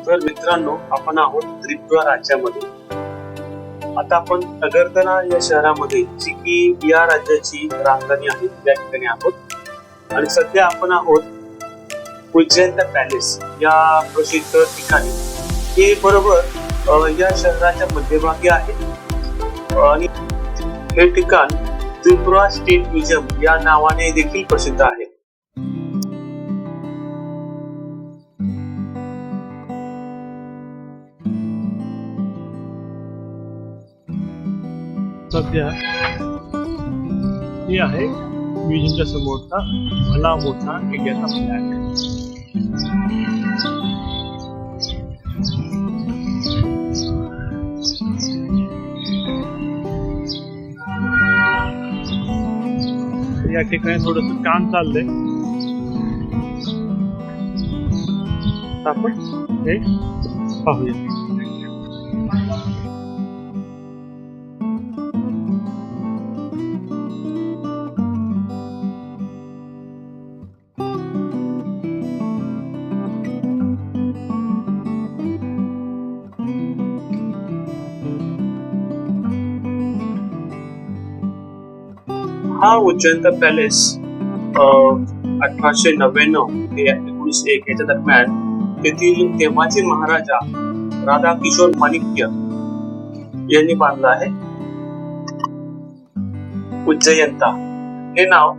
तर मित्रांनो, आपण आहोत त्रिपुरा राज्यामध्ये. आता आपण अगरतला या शहरामध्ये, जी की या राज्याची राजधानी आहे, त्या ठिकाणी आहोत. आणि सध्या आपण आहोत उज्जैन पॅलेस या प्रसिद्ध ठिकाणी. हे बरोबर या शहराच्या मध्यभागी आहे आणि हे ठिकाण त्रिपुरा स्टेट म्युझियम या नावाने देखील प्रसिद्ध आहे. सध्या हे आहे म्युझियमच्या समोरचा भला मोठा इंडियाचा फ्लॅग. या ठिकाणी थोडस काम चाललंय. आपण हे पाहूया. हा उज्जैन पॅलेस 1899 ते 1901 याच्या दरम्यान तेथील तेव्हाचे महाराजा राधाकिशोर माणिक्य यांनी बांधला आहे. उज्जयंता हे नाव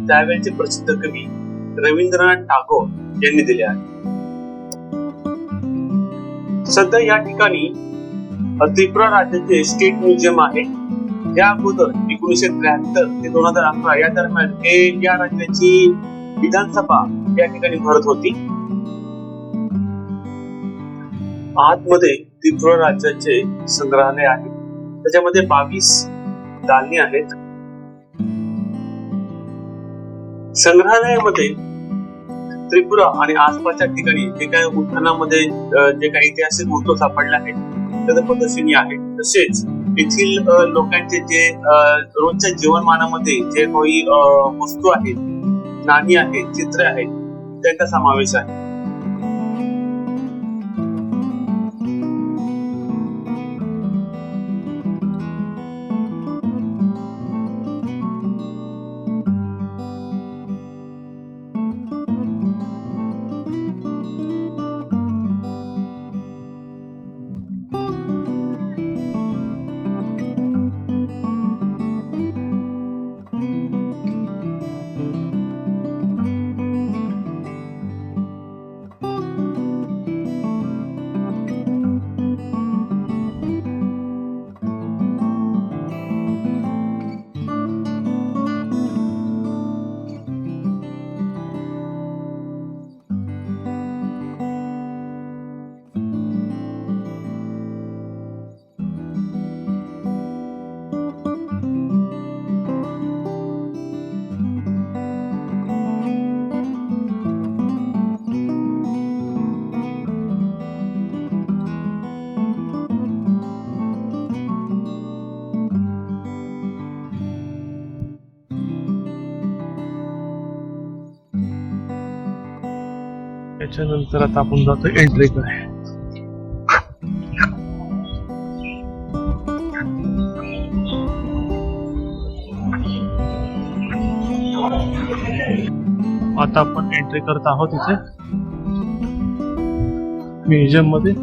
त्यावेळचे प्रसिद्ध कवी रवींद्रनाथ टागोर यांनी दिले आहे. सध्या या ठिकाणी त्रिपुरा राज्याचे स्टेट म्युझियम आहे. या अगोदर 1973 ते 2011 या दरम्यान हे या राज्याची विधानसभा या ठिकाणी भरत होती. आतमध्ये त्रिपुरा राज्याचे संग्रहालय आहे. त्याच्यामध्ये 22 दालने आहेत. संग्रहालयामध्ये त्रिपुरा आणि आसपासच्या ठिकाणी जे काही उत्खननामध्ये जे काही ऐतिहासिक वस्तू सापडल्या आहेत त्याचं प्रदर्शनी आहे. तसेच येथील लोकांचे जे रोजच्या जीवनमानामध्ये जे काही वस्तू आहेत, नाणी आहेत, चित्रे आहेत, त्यांचा समावेश आहे. त्याच्यानंतर आता आपण जातो एंट्री कडे. आता आपण एंट्री करत आहोत इथे म्युझियम मध्ये.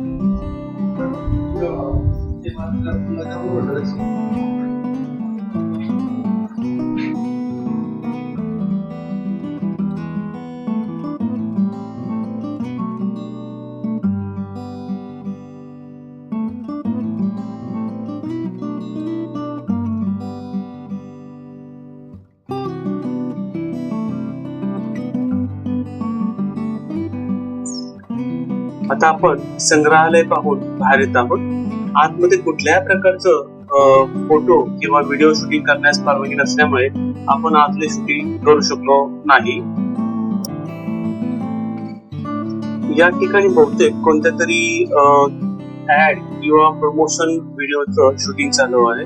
आता आपण संग्रहालय पाहून बाहेर येत आहोत. आतमध्ये कुठल्याही प्रकारचं फोटो किंवा व्हिडिओ शूटिंग करण्यास परवानगी नसल्यामुळे आपण आतले शूटिंग करू शकलो नाही. या ठिकाणी बहुतेक कोणत्या तरी ऍड किंवा प्रमोशन व्हिडिओचं शूटिंग चालू आहे.